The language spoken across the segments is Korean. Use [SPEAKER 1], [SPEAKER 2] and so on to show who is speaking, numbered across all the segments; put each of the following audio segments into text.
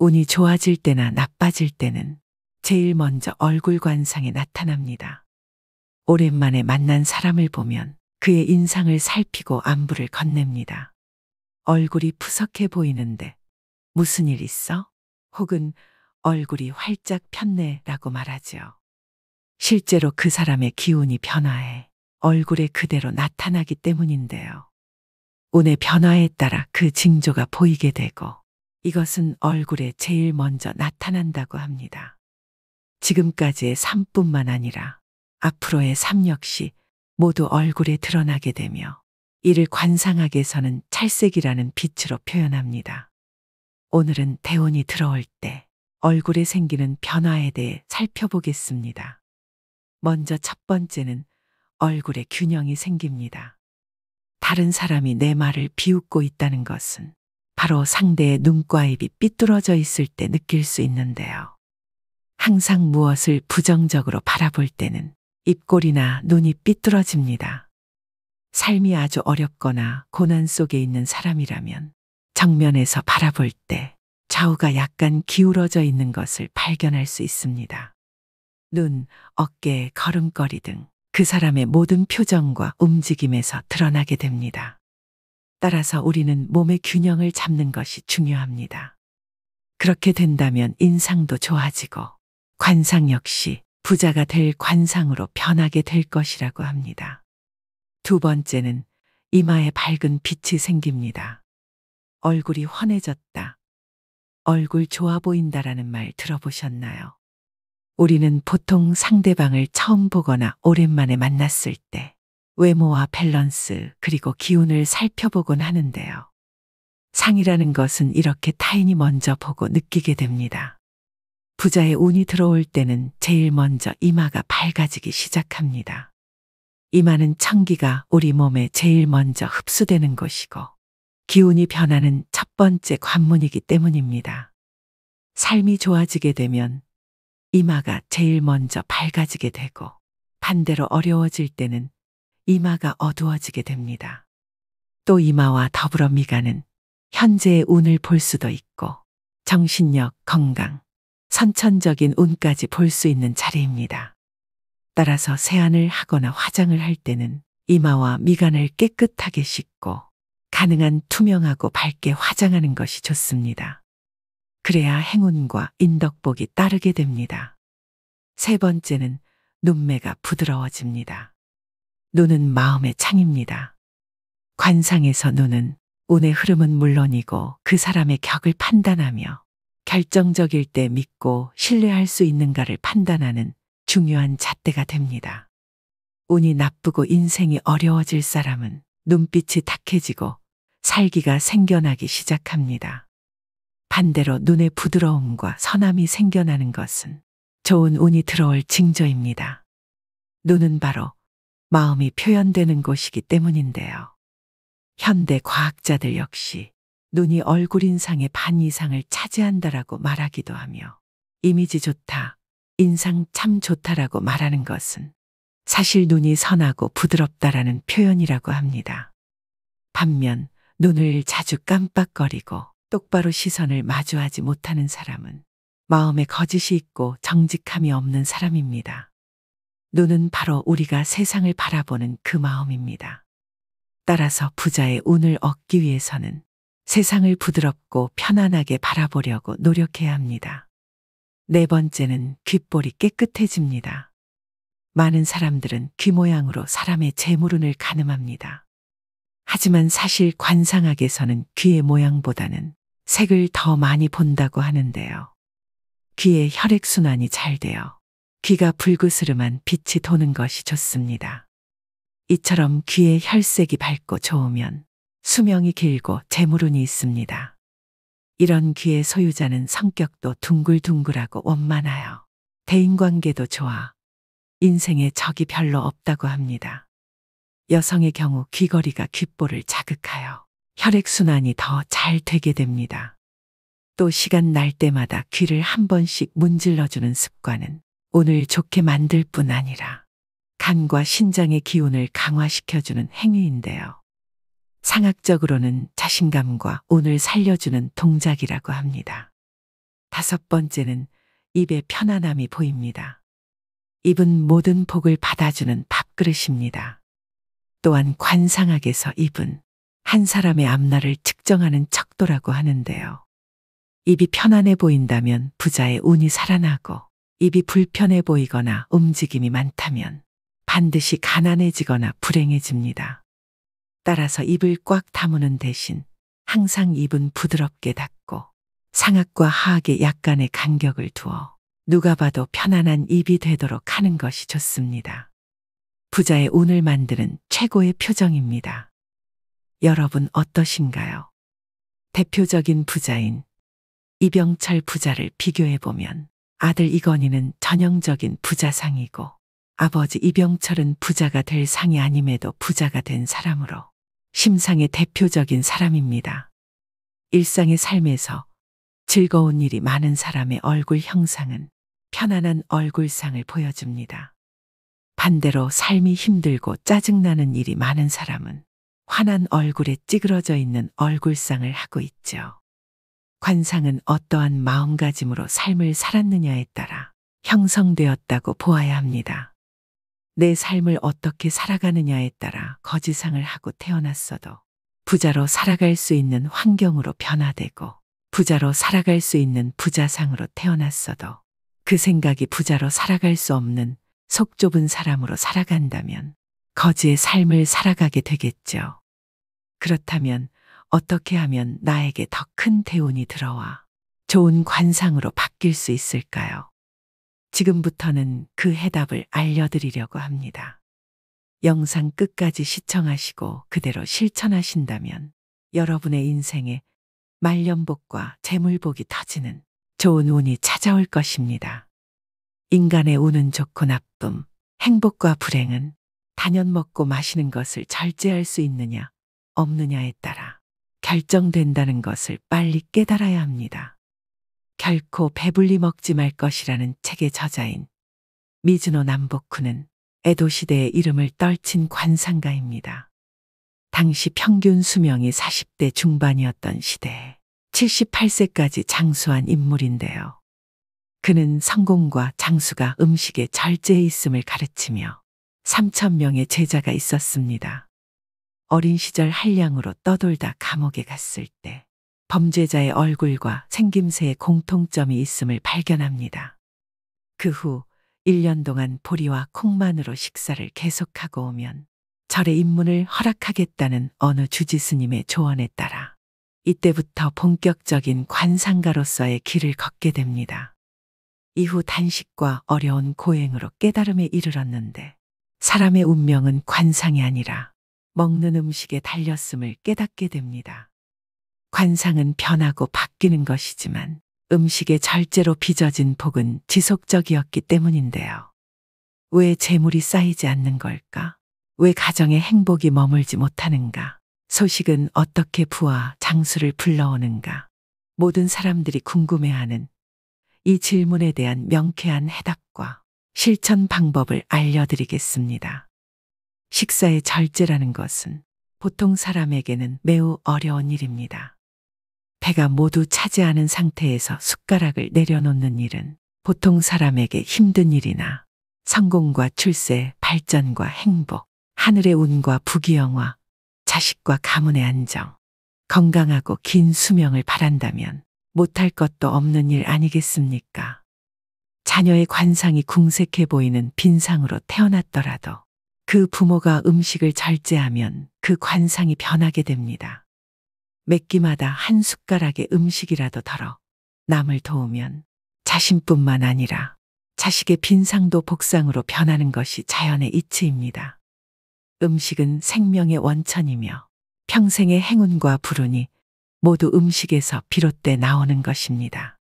[SPEAKER 1] 운이 좋아질 때나 나빠질 때는 제일 먼저 얼굴 관상에 나타납니다. 오랜만에 만난 사람을 보면 그의 인상을 살피고 안부를 건넵니다. 얼굴이 푸석해 보이는데 무슨 일 있어? 혹은 얼굴이 활짝 폈네 라고 말하지요. 실제로 그 사람의 기운이 변화해 얼굴에 그대로 나타나기 때문인데요. 운의 변화에 따라 그 징조가 보이게 되고 이것은 얼굴에 제일 먼저 나타난다고 합니다. 지금까지의 삶뿐만 아니라 앞으로의 삶 역시 모두 얼굴에 드러나게 되며 이를 관상학에서는 찰색이라는 빛으로 표현합니다. 오늘은 대운이 들어올 때 얼굴에 생기는 변화에 대해 살펴보겠습니다. 먼저 첫 번째는 얼굴에 균형이 생깁니다. 다른 사람이 내 말을 비웃고 있다는 것은 바로 상대의 눈과 입이 삐뚤어져 있을 때 느낄 수 있는데요. 항상 무엇을 부정적으로 바라볼 때는 입꼬리나 눈이 삐뚤어집니다. 삶이 아주 어렵거나 고난 속에 있는 사람이라면 정면에서 바라볼 때 좌우가 약간 기울어져 있는 것을 발견할 수 있습니다. 눈, 어깨, 걸음걸이 등 그 사람의 모든 표정과 움직임에서 드러나게 됩니다. 따라서 우리는 몸의 균형을 잡는 것이 중요합니다. 그렇게 된다면 인상도 좋아지고 관상 역시 부자가 될 관상으로 변하게 될 것이라고 합니다. 두 번째는 이마에 밝은 빛이 생깁니다. 얼굴이 환해졌다. 얼굴 좋아 보인다라는 말 들어보셨나요? 우리는 보통 상대방을 처음 보거나 오랜만에 만났을 때 외모와 밸런스 그리고 기운을 살펴보곤 하는데요. 상이라는 것은 이렇게 타인이 먼저 보고 느끼게 됩니다. 부자의 운이 들어올 때는 제일 먼저 이마가 밝아지기 시작합니다. 이마는 천기가 우리 몸에 제일 먼저 흡수되는 곳이고 기운이 변하는 첫 번째 관문이기 때문입니다. 삶이 좋아지게 되면 이마가 제일 먼저 밝아지게 되고 반대로 어려워질 때는 이마가 어두워지게 됩니다. 또 이마와 더불어 미간은 현재의 운을 볼 수도 있고 정신력, 건강, 선천적인 운까지 볼 수 있는 자리입니다. 따라서 세안을 하거나 화장을 할 때는 이마와 미간을 깨끗하게 씻고 가능한 투명하고 밝게 화장하는 것이 좋습니다. 그래야 행운과 인덕복이 따르게 됩니다. 세 번째는 눈매가 부드러워집니다. 눈은 마음의 창입니다. 관상에서 눈은 운의 흐름은 물론이고 그 사람의 격을 판단하며 결정적일 때 믿고 신뢰할 수 있는가를 판단하는 중요한 잣대가 됩니다. 운이 나쁘고 인생이 어려워질 사람은 눈빛이 탁해지고 살기가 생겨나기 시작합니다. 반대로 눈의 부드러움과 선함이 생겨나는 것은 좋은 운이 들어올 징조입니다. 눈은 바로 마음이 표현되는 곳이기 때문인데요. 현대 과학자들 역시 눈이 얼굴 인상의 반 이상을 차지한다라고 말하기도 하며 이미지 좋다, 인상 참 좋다라고 말하는 것은 사실 눈이 선하고 부드럽다라는 표현이라고 합니다. 반면 눈을 자주 깜빡거리고 똑바로 시선을 마주하지 못하는 사람은 마음에 거짓이 있고 정직함이 없는 사람입니다. 눈은 바로 우리가 세상을 바라보는 그 마음입니다. 따라서 부자의 운을 얻기 위해서는 세상을 부드럽고 편안하게 바라보려고 노력해야 합니다. 네 번째는 귓볼이 깨끗해집니다. 많은 사람들은 귀 모양으로 사람의 재물운을 가늠합니다. 하지만 사실 관상학에서는 귀의 모양보다는 색을 더 많이 본다고 하는데요. 귀의 혈액순환이 잘 되어 귀가 불그스름한 빛이 도는 것이 좋습니다. 이처럼 귀의 혈색이 밝고 좋으면 수명이 길고 재물운이 있습니다. 이런 귀의 소유자는 성격도 둥글둥글하고 원만하여 대인관계도 좋아 인생에 적이 별로 없다고 합니다. 여성의 경우 귀걸이가 귓볼을 자극하여 혈액순환이 더 잘 되게 됩니다. 또 시간 날 때마다 귀를 한 번씩 문질러주는 습관은 운을 좋게 만들 뿐 아니라 간과 신장의 기운을 강화시켜주는 행위인데요. 상학적으로는 자신감과 운을 살려주는 동작이라고 합니다. 5번째는 입의 편안함이 보입니다. 입은 모든 복을 받아주는 밥그릇입니다. 또한 관상학에서 입은 한 사람의 앞날을 측정하는 척도라고 하는데요. 입이 편안해 보인다면 부자의 운이 살아나고, 입이 불편해 보이거나 움직임이 많다면 반드시 가난해지거나 불행해집니다. 따라서 입을 꽉 다무는 대신 항상 입은 부드럽게 닫고 상악과 하악에 약간의 간격을 두어 누가 봐도 편안한 입이 되도록 하는 것이 좋습니다. 부자의 운을 만드는 최고의 표정입니다. 여러분 어떠신가요? 대표적인 부자인 이병철 부자를 비교해보면 아들 이건희는 전형적인 부자상이고, 아버지 이병철은 부자가 될 상이 아님에도 부자가 된 사람으로 심상의 대표적인 사람입니다. 일상의 삶에서 즐거운 일이 많은 사람의 얼굴 형상은 편안한 얼굴상을 보여줍니다. 반대로 삶이 힘들고 짜증나는 일이 많은 사람은 환한 얼굴에 찌그러져 있는 얼굴상을 하고 있죠. 관상은 어떠한 마음가짐으로 삶을 살았느냐에 따라 형성되었다고 보아야 합니다. 내 삶을 어떻게 살아가느냐에 따라 거지상을 하고 태어났어도 부자로 살아갈 수 있는 환경으로 변화되고, 부자로 살아갈 수 있는 부자상으로 태어났어도 그 생각이 부자로 살아갈 수 없는 속 좁은 사람으로 살아간다면 거지의 삶을 살아가게 되겠죠. 그렇다면 어떻게 하면 나에게 더 큰 대운이 들어와 좋은 관상으로 바뀔 수 있을까요? 지금부터는 그 해답을 알려드리려고 합니다. 영상 끝까지 시청하시고 그대로 실천하신다면 여러분의 인생에 말년복과 재물복이 터지는 좋은 운이 찾아올 것입니다. 인간의 운은 좋고 나쁨, 행복과 불행은 단연 먹고 마시는 것을 절제할 수 있느냐, 없느냐에 따라 결정된다는 것을 빨리 깨달아야 합니다. 결코 배불리 먹지 말 것이라는 책의 저자인 미즈노 남보쿠는 에도 시대의 이름을 떨친 관상가입니다. 당시 평균 수명이 40대 중반이었던 시대에 78세까지 장수한 인물인데요. 그는 성공과 장수가 음식에 절제해 있음을 가르치며 3,000명의 제자가 있었습니다. 어린 시절 한량으로 떠돌다 감옥에 갔을 때 범죄자의 얼굴과 생김새에 공통점이 있음을 발견합니다. 그 후 1년 동안 보리와 콩만으로 식사를 계속하고 오면 절의 입문을 허락하겠다는 어느 주지스님의 조언에 따라 이때부터 본격적인 관상가로서의 길을 걷게 됩니다. 이후 단식과 어려운 고행으로 깨달음에 이르렀는데, 사람의 운명은 관상이 아니라 먹는 음식에 달렸음을 깨닫게 됩니다. 관상은 변하고 바뀌는 것이지만 음식의 절제로 빚어진 복은 지속적이었기 때문인데요. 왜 재물이 쌓이지 않는 걸까? 왜 가정에 행복이 머물지 못하는가? 소식은 어떻게 부와 장수를 불러오는가? 모든 사람들이 궁금해하는 이 질문에 대한 명쾌한 해답과 실천 방법을 알려드리겠습니다. 식사의 절제라는 것은 보통 사람에게는 매우 어려운 일입니다. 배가 모두 차지 않은 상태에서 숟가락을 내려놓는 일은 보통 사람에게 힘든 일이나 성공과 출세, 발전과 행복, 하늘의 운과 부귀영화, 자식과 가문의 안정, 건강하고 긴 수명을 바란다면 못할 것도 없는 일 아니겠습니까? 자녀의 관상이 궁색해 보이는 빈상으로 태어났더라도 그 부모가 음식을 절제하면 그 관상이 변하게 됩니다. 몇 끼마다 한 숟가락의 음식이라도 덜어 남을 도우면 자신뿐만 아니라 자식의 빈상도 복상으로 변하는 것이 자연의 이치입니다. 음식은 생명의 원천이며 평생의 행운과 불운이 모두 음식에서 비롯돼 나오는 것입니다.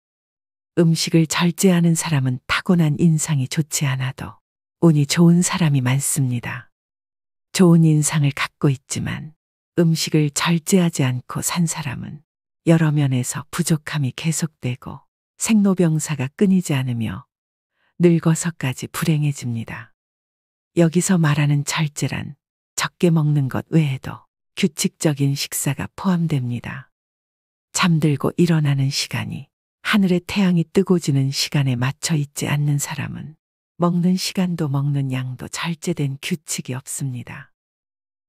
[SPEAKER 1] 음식을 절제하는 사람은 타고난 인상이 좋지 않아도 운이 좋은 사람이 많습니다. 좋은 인상을 갖고 있지만 음식을 절제하지 않고 산 사람은 여러 면에서 부족함이 계속되고 생로병사가 끊이지 않으며 늙어서까지 불행해집니다. 여기서 말하는 절제란 적게 먹는 것 외에도 규칙적인 식사가 포함됩니다. 잠들고 일어나는 시간이 하늘의 태양이 뜨고 지는 시간에 맞춰 있지 않는 사람은 먹는 시간도 먹는 양도 절제된 규칙이 없습니다.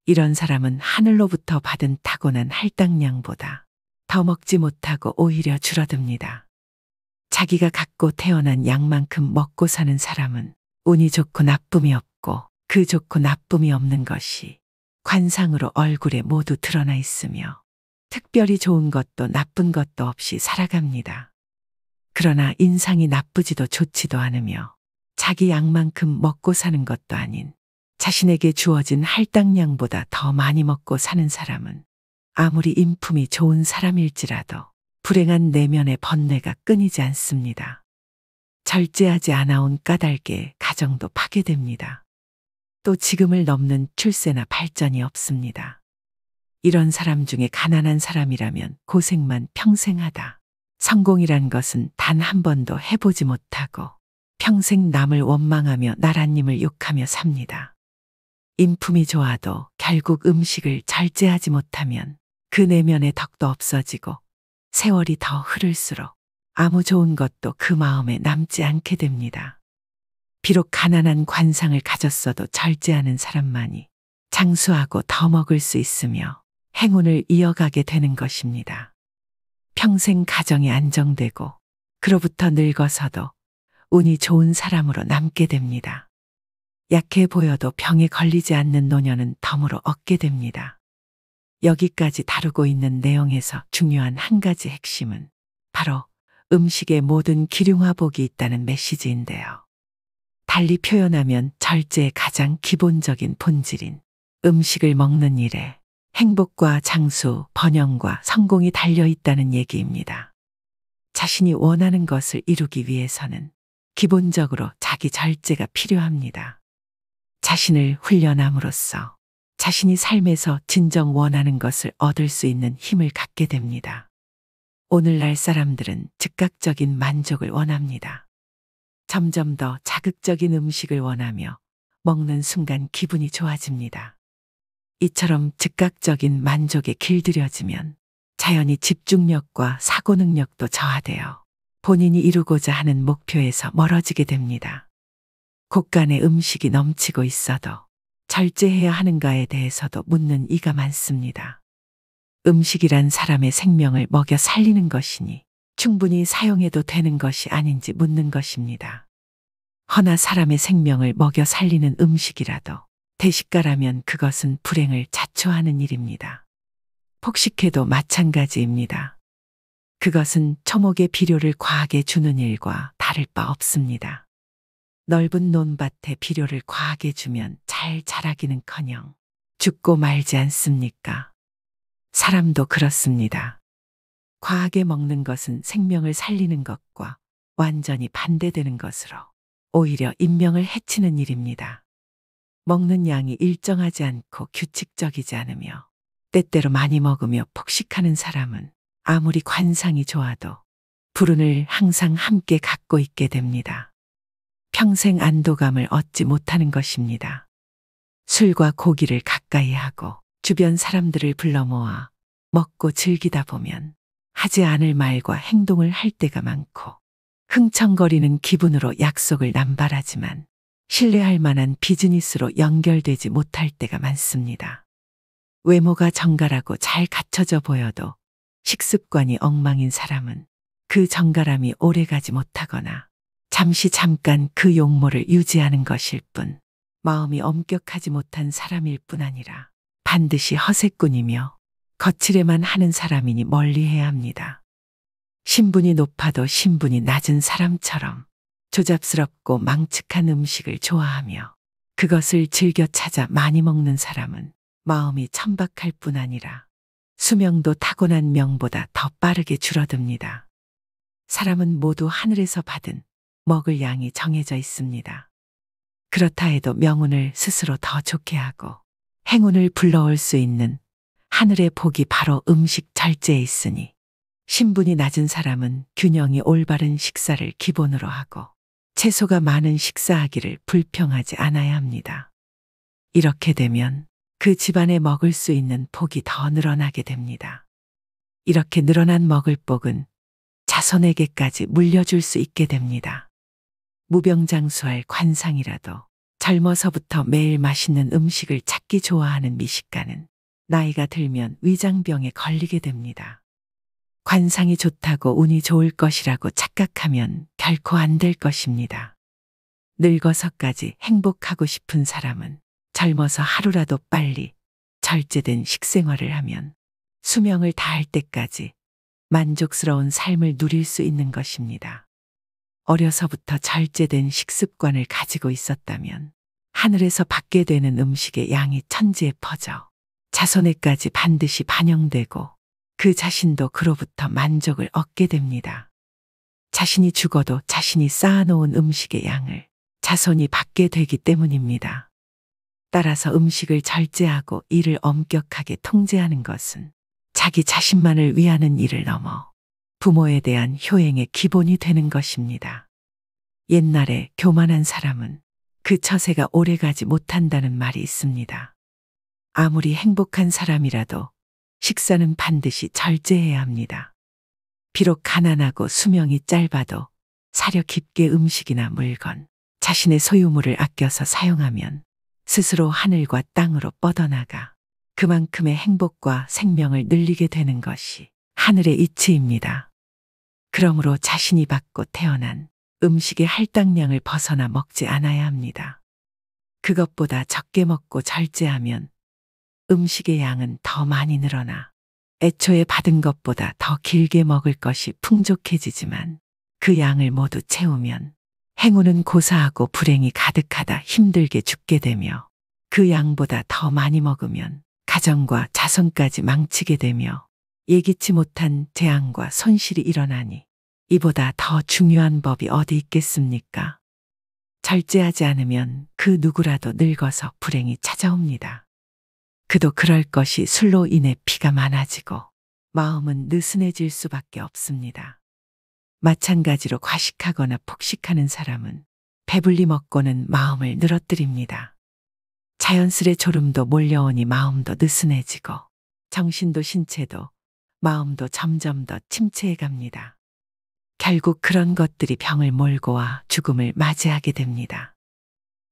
[SPEAKER 1] 이런 사람은 하늘로부터 받은 타고난 할당량보다 더 먹지 못하고 오히려 줄어듭니다. 자기가 갖고 태어난 양만큼 먹고 사는 사람은 운이 좋고 나쁨이 없고 그 좋고 나쁨이 없는 것이 관상으로 얼굴에 모두 드러나 있으며 특별히 좋은 것도 나쁜 것도 없이 살아갑니다. 그러나 인상이 나쁘지도 좋지도 않으며 자기 양만큼 먹고 사는 것도 아닌 자신에게 주어진 할당량보다 더 많이 먹고 사는 사람은 아무리 인품이 좋은 사람일지라도 불행한 내면의 번뇌가 끊이지 않습니다. 절제하지 않아온 까닭에 가정도 파괴됩니다. 또 지금을 넘는 출세나 발전이 없습니다. 이런 사람 중에 가난한 사람이라면 고생만 평생 하다. 성공이란 것은 단 한 번도 해보지 못하고 평생 남을 원망하며 나라님을 욕하며 삽니다. 인품이 좋아도 결국 음식을 절제하지 못하면 그 내면의 덕도 없어지고 세월이 더 흐를수록 아무 좋은 것도 그 마음에 남지 않게 됩니다. 비록 가난한 관상을 가졌어도 절제하는 사람만이 장수하고 더 먹을 수 있으며 행운을 이어가게 되는 것입니다. 평생 가정이 안정되고 그로부터 늙어서도 운이 좋은 사람으로 남게 됩니다. 약해 보여도 병에 걸리지 않는 노년은 덤으로 얻게 됩니다. 여기까지 다루고 있는 내용에서 중요한 한 가지 핵심은 바로 음식에 모든 기륭화복이 있다는 메시지인데요. 달리 표현하면 절제의 가장 기본적인 본질인 음식을 먹는 일에 행복과 장수, 번영과 성공이 달려 있다는 얘기입니다. 자신이 원하는 것을 이루기 위해서는 기본적으로 자기 절제가 필요합니다. 자신을 훈련함으로써 자신이 삶에서 진정 원하는 것을 얻을 수 있는 힘을 갖게 됩니다. 오늘날 사람들은 즉각적인 만족을 원합니다. 점점 더 자극적인 음식을 원하며 먹는 순간 기분이 좋아집니다. 이처럼 즉각적인 만족에 길들여지면 자연히 집중력과 사고 능력도 저하되어 본인이 이루고자 하는 목표에서 멀어지게 됩니다. 곳간에 음식이 넘치고 있어도 절제해야 하는가에 대해서도 묻는 이가 많습니다. 음식이란 사람의 생명을 먹여 살리는 것이니 충분히 사용해도 되는 것이 아닌지 묻는 것입니다. 허나 사람의 생명을 먹여 살리는 음식이라도 대식가라면 그것은 불행을 자초하는 일입니다. 폭식해도 마찬가지입니다. 그것은 초목의 비료를 과하게 주는 일과 다를 바 없습니다. 넓은 논밭에 비료를 과하게 주면 잘 자라기는커녕 죽고 말지 않습니까? 사람도 그렇습니다. 과하게 먹는 것은 생명을 살리는 것과 완전히 반대되는 것으로 오히려 인명을 해치는 일입니다. 먹는 양이 일정하지 않고 규칙적이지 않으며 때때로 많이 먹으며 폭식하는 사람은 아무리 관상이 좋아도 불운을 항상 함께 갖고 있게 됩니다. 평생 안도감을 얻지 못하는 것입니다. 술과 고기를 가까이 하고 주변 사람들을 불러 모아 먹고 즐기다 보면 하지 않을 말과 행동을 할 때가 많고 흥청거리는 기분으로 약속을 남발하지만 신뢰할 만한 비즈니스로 연결되지 못할 때가 많습니다. 외모가 정갈하고 잘 갖춰져 보여도 식습관이 엉망인 사람은 그 정갈함이 오래가지 못하거나 잠깐 그 용모를 유지하는 것일 뿐 마음이 엄격하지 못한 사람일 뿐 아니라 반드시 허세꾼이며 거칠에만 하는 사람이니 멀리해야 합니다. 신분이 높아도 신분이 낮은 사람처럼 조잡스럽고 망측한 음식을 좋아하며 그것을 즐겨 찾아 많이 먹는 사람은 마음이 천박할 뿐 아니라 수명도 타고난 명보다 더 빠르게 줄어듭니다. 사람은 모두 하늘에서 받은 먹을 양이 정해져 있습니다. 그렇다 해도 명운을 스스로 더 좋게 하고 행운을 불러올 수 있는 하늘의 복이 바로 음식 절제에 있으니 신분이 낮은 사람은 균형이 올바른 식사를 기본으로 하고 채소가 많은 식사하기를 불평하지 않아야 합니다. 이렇게 되면 그 집안에 먹을 수 있는 복이 더 늘어나게 됩니다. 이렇게 늘어난 먹을 복은 자손에게까지 물려줄 수 있게 됩니다. 무병장수할 관상이라도 젊어서부터 매일 맛있는 음식을 찾기 좋아하는 미식가는 나이가 들면 위장병에 걸리게 됩니다. 관상이 좋다고 운이 좋을 것이라고 착각하면 결코 안 될 것입니다. 늙어서까지 행복하고 싶은 사람은 젊어서 하루라도 빨리 절제된 식생활을 하면 수명을 다할 때까지 만족스러운 삶을 누릴 수 있는 것입니다. 어려서부터 절제된 식습관을 가지고 있었다면 하늘에서 받게 되는 음식의 양이 천지에 퍼져 자손에까지 반드시 반영되고 그 자신도 그로부터 만족을 얻게 됩니다. 자신이 죽어도 자신이 쌓아놓은 음식의 양을 자손이 받게 되기 때문입니다. 따라서 음식을 절제하고 이를 엄격하게 통제하는 것은 자기 자신만을 위하는 일을 넘어 부모에 대한 효행의 기본이 되는 것입니다. 옛날에 교만한 사람은 그 처세가 오래가지 못한다는 말이 있습니다. 아무리 행복한 사람이라도 식사는 반드시 절제해야 합니다. 비록 가난하고 수명이 짧아도 사려 깊게 음식이나 물건, 자신의 소유물을 아껴서 사용하면 스스로 하늘과 땅으로 뻗어나가 그만큼의 행복과 생명을 늘리게 되는 것이 하늘의 이치입니다. 그러므로 자신이 받고 태어난 음식의 할당량을 벗어나 먹지 않아야 합니다. 그것보다 적게 먹고 절제하면 음식의 양은 더 많이 늘어나 애초에 받은 것보다 더 길게 먹을 것이 풍족해지지만 그 양을 모두 채우면 행운은 고사하고 불행이 가득하다 힘들게 죽게 되며 그 양보다 더 많이 먹으면 가정과 자손까지 망치게 되며 예기치 못한 재앙과 손실이 일어나니 이보다 더 중요한 법이 어디 있겠습니까? 절제하지 않으면 그 누구라도 늙어서 불행이 찾아옵니다. 그도 그럴 것이 술로 인해 피가 많아지고 마음은 느슨해질 수밖에 없습니다. 마찬가지로 과식하거나 폭식하는 사람은 배불리 먹고는 마음을 늘어뜨립니다. 자연스레 졸음도 몰려오니 마음도 느슨해지고 정신도 신체도 마음도 점점 더 침체해 갑니다. 결국 그런 것들이 병을 몰고 와 죽음을 맞이하게 됩니다.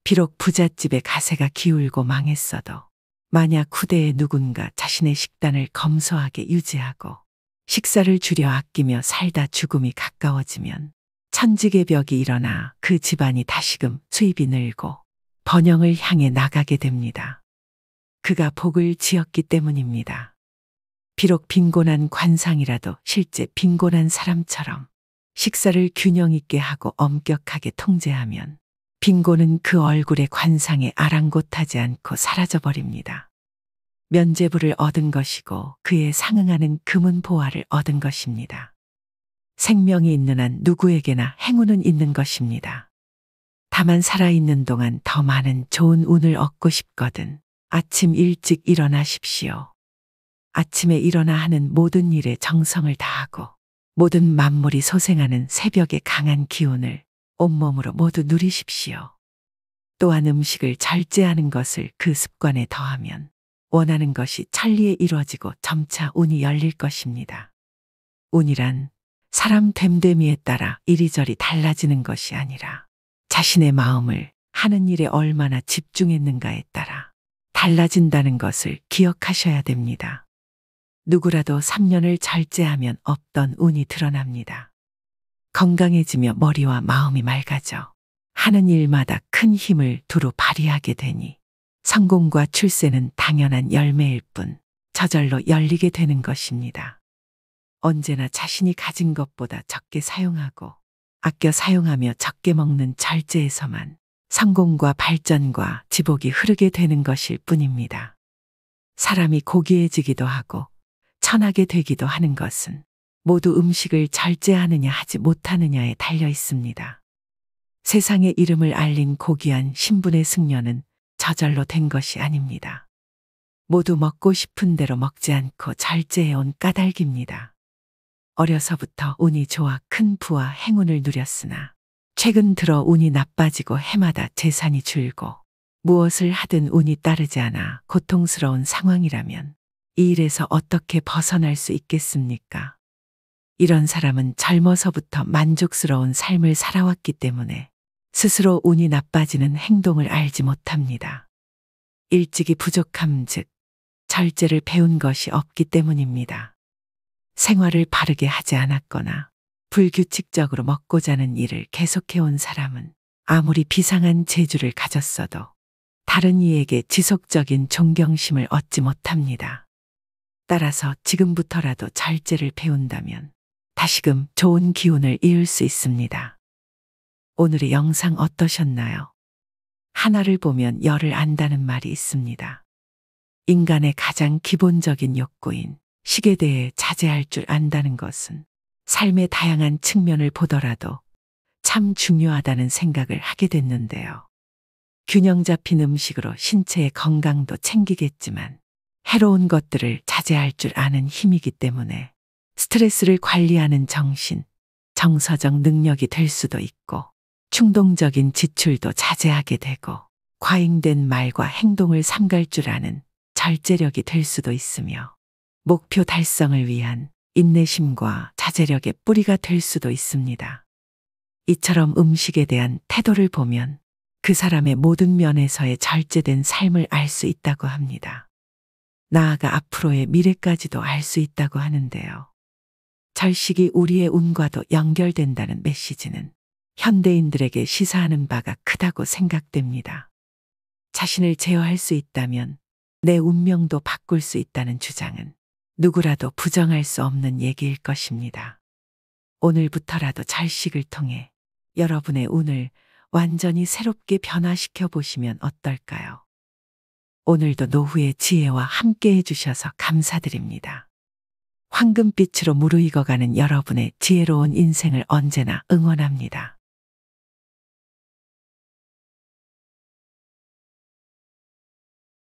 [SPEAKER 1] 비록 부잣집의 가세가 기울고 망했어도 만약 후대에 누군가 자신의 식단을 검소하게 유지하고 식사를 줄여 아끼며 살다 죽음이 가까워지면 천지개벽이 일어나 그 집안이 다시금 수입이 늘고 번영을 향해 나가게 됩니다. 그가 복을 지었기 때문입니다. 비록 빈곤한 관상이라도 실제 빈곤한 사람처럼 식사를 균형 있게 하고 엄격하게 통제하면 빈곤은 그 얼굴의 관상에 아랑곳하지 않고 사라져버립니다. 면죄부를 얻은 것이고 그에 상응하는 금은 보화를 얻은 것입니다. 생명이 있는 한 누구에게나 행운은 있는 것입니다. 다만 살아있는 동안 더 많은 좋은 운을 얻고 싶거든 아침 일찍 일어나십시오. 아침에 일어나 하는 모든 일에 정성을 다하고 모든 만물이 소생하는 새벽의 강한 기운을 온몸으로 모두 누리십시오. 또한 음식을 절제하는 것을 그 습관에 더하면 원하는 것이 천리에 이루어지고 점차 운이 열릴 것입니다. 운이란 사람 됨됨이에 따라 이리저리 달라지는 것이 아니라 자신의 마음을 하는 일에 얼마나 집중했는가에 따라 달라진다는 것을 기억하셔야 됩니다. 누구라도 3년을 절제하면 없던 운이 드러납니다. 건강해지며 머리와 마음이 맑아져 하는 일마다 큰 힘을 두루 발휘하게 되니 성공과 출세는 당연한 열매일 뿐 저절로 열리게 되는 것입니다. 언제나 자신이 가진 것보다 적게 사용하고 아껴 사용하며 적게 먹는 절제에서만 성공과 발전과 지복이 흐르게 되는 것일 뿐입니다. 사람이 고귀해지기도 하고 천하게 되기도 하는 것은 모두 음식을 절제하느냐 하지 못하느냐에 달려 있습니다. 세상에 이름을 알린 고귀한 신분의 승려는 저절로 된 것이 아닙니다. 모두 먹고 싶은 대로 먹지 않고 절제해온 까닭입니다. 어려서부터 운이 좋아 큰 부와 행운을 누렸으나 최근 들어 운이 나빠지고 해마다 재산이 줄고 무엇을 하든 운이 따르지 않아 고통스러운 상황이라면 이 일에서 어떻게 벗어날 수 있겠습니까? 이런 사람은 젊어서부터 만족스러운 삶을 살아왔기 때문에 스스로 운이 나빠지는 행동을 알지 못합니다. 일찍이 부족함 즉 절제를 배운 것이 없기 때문입니다. 생활을 바르게 하지 않았거나 불규칙적으로 먹고 자는 일을 계속해온 사람은 아무리 비상한 재주를 가졌어도 다른 이에게 지속적인 존경심을 얻지 못합니다. 따라서 지금부터라도 절제를 배운다면 다시금 좋은 기운을 이을 수 있습니다. 오늘의 영상 어떠셨나요? 하나를 보면 열을 안다는 말이 있습니다. 인간의 가장 기본적인 욕구인 식에 대해 자제할 줄 안다는 것은 삶의 다양한 측면을 보더라도 참 중요하다는 생각을 하게 됐는데요. 균형 잡힌 음식으로 신체의 건강도 챙기겠지만 해로운 것들을 자제할 줄 아는 힘이기 때문에 스트레스를 관리하는 정신, 정서적 능력이 될 수도 있고 충동적인 지출도 자제하게 되고 과잉된 말과 행동을 삼갈 줄 아는 절제력이 될 수도 있으며 목표 달성을 위한 인내심과 자제력의 뿌리가 될 수도 있습니다. 이처럼 음식에 대한 태도를 보면 그 사람의 모든 면에서의 절제된 삶을 알 수 있다고 합니다. 나아가 앞으로의 미래까지도 알 수 있다고 하는데요. 절식이 우리의 운과도 연결된다는 메시지는 현대인들에게 시사하는 바가 크다고 생각됩니다. 자신을 제어할 수 있다면 내 운명도 바꿀 수 있다는 주장은 누구라도 부정할 수 없는 얘기일 것입니다. 오늘부터라도 절식을 통해 여러분의 운을 완전히 새롭게 변화시켜 보시면 어떨까요? 오늘도 노후의 지혜와 함께 해주셔서 감사드립니다. 황금빛으로 무르익어가는 여러분의 지혜로운 인생을 언제나 응원합니다.